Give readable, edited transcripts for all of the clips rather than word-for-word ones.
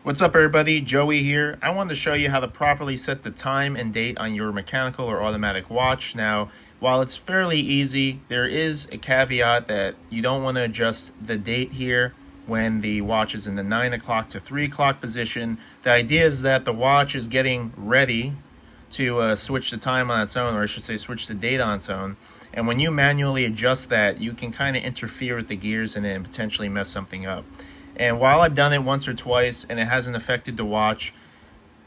What's up everybody, Joey here. I wanted to show you how to properly set the time and date on your mechanical or automatic watch. Now, while it's fairly easy, there is a caveat that you don't want to adjust the date here when the watch is in the 9 o'clock to 3 o'clock position. The idea is that the watch is getting ready to switch the time on its own, or I should say switch the date on its own. And when you manually adjust that, you can kind of interfere with the gears in it and potentially mess something up. And while I've done it once or twice and it hasn't affected the watch,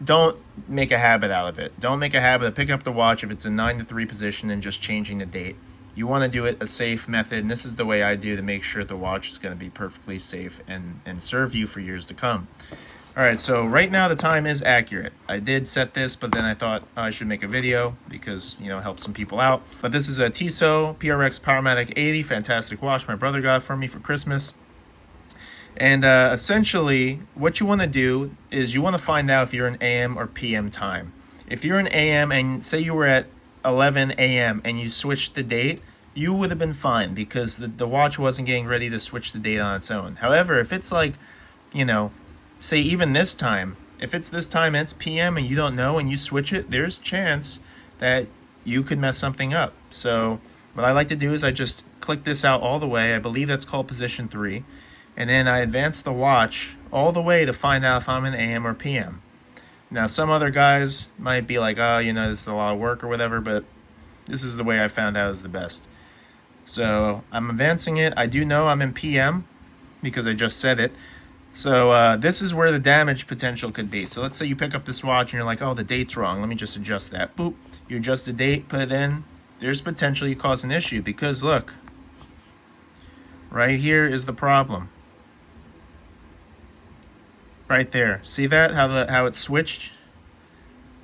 don't make a habit out of it. Don't make a habit of picking up the watch if it's in 9 to 3 position and just changing the date. You want to do it a safe method, and this is the way I do to make sure the watch is going to be perfectly safe and serve you for years to come. Alright, so right now the time is accurate. I did set this, but then I thought I should make a video because, help some people out. But this is a Tissot PRX Powermatic 80, fantastic watch my brother got for me for Christmas. And essentially, what you want to do is you want to find out if you're in AM or PM time. If you're in AM and say you were at 11 AM and you switched the date, you would have been fine because the watch wasn't getting ready to switch the date on its own. However, if it's like, say even this time, if it's this time and it's PM and you don't know and you switch it, there's a chance that you could mess something up. So what I like to do is I just click this out all the way. I believe that's called position 3. And then I advance the watch all the way to find out if I'm in AM or PM. Now, some other guys might be like, oh, this is a lot of work or whatever, but this is the way I found out is the best. So I'm advancing it. I do know I'm in PM because I just said it. So this is where the damage potential could be. So let's say you pick up this watch and you're like, oh, the date's wrong. Let me just adjust that. Boop. You adjust the date, put it in. There's potential you cause an issue because look, right here is the problem. Right there. See that? How it switched?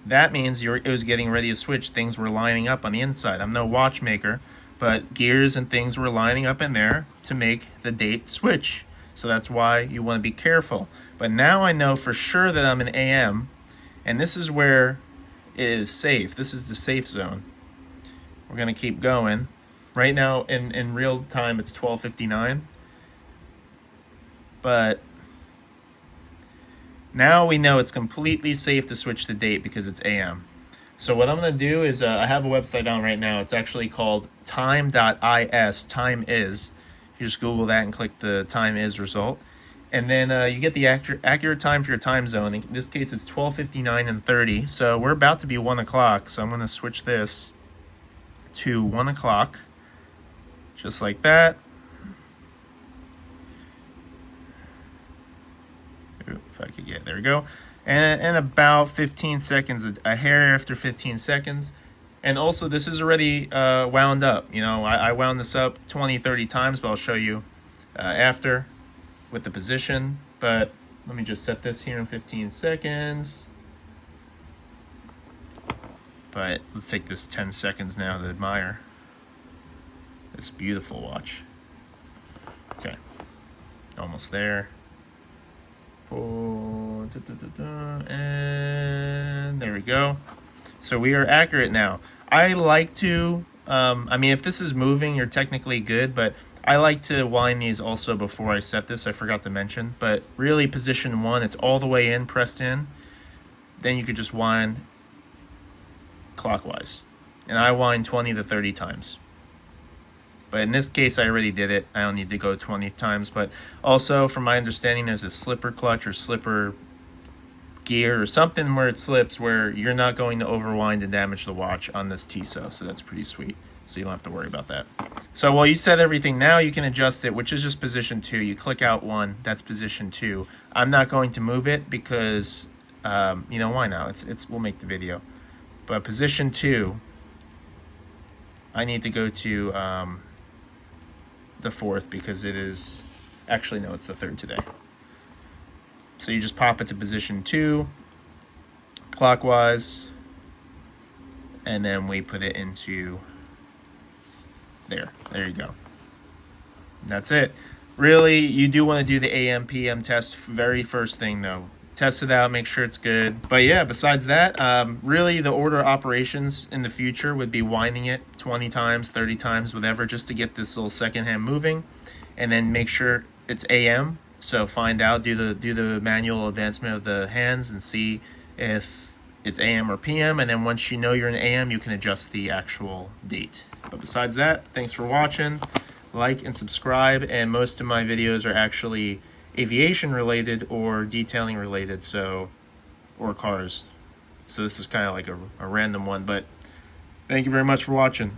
That means it was getting ready to switch. Things were lining up on the inside. I'm no watchmaker, but gears and things were lining up in there to make the date switch. So that's why you want to be careful. But now I know for sure that I'm in AM, and this is where it is safe. This is the safe zone. We're going to keep going. Right now in real time it's 12:59. But now we know it's completely safe to switch the date because it's AM. So what I'm going to do is I have a website on right now. It's actually called time.is, time is. You just Google that and click the time is result. And then you get the accurate time for your time zone. In this case, it's 12:59 and 30. So we're about to be 1 o'clock. So I'm going to switch this to 1 o'clock, just like that. If I could get, there we go. And about 15 seconds, a hair after 15 seconds. And also this is already wound up. I wound this up 20-30 times, but I'll show you after with the position. But let me just set this here in 15 seconds. But let's take this 10 seconds now to admire this beautiful watch. Okay, almost there. And there we go. So we are accurate now. I like to, if this is moving, you're technically good, but I like to wind these also before I set this. I forgot to mention, but really position 1, it's all the way in, pressed in. Then you could just wind clockwise. And I wind 20 to 30 times. But in this case, I already did it. I don't need to go 20 times. But also, from my understanding, there's a slipper clutch or slipper gear or something where it slips where you're not going to overwind and damage the watch on this Tissot. So that's pretty sweet. So you don't have to worry about that. So while you set everything now, you can adjust it, which is just position 2. You click out 1, that's position 2. I'm not going to move it because, why not? We'll make the video. But position 2, I need to go to the 4th because it is, actually no, it's the 3rd today. So you just pop it to position 2, clockwise, and then we put it into there. There you go. That's it. Really, you do want to do the AM PM test very first thing though. Test it out, make sure it's good. But yeah, besides that, really the order of operations in the future would be winding it 20 times, 30 times, whatever, just to get this little second hand moving. And then make sure it's AM So find out, do the manual advancement of the hands and see if it's AM or PM, and then once you know you're in AM, you can adjust the actual date. But besides that, thanks for watching. Like and subscribe, and most of my videos are actually aviation related or detailing related, so, or cars. So this is kind of like a random one, but thank you very much for watching.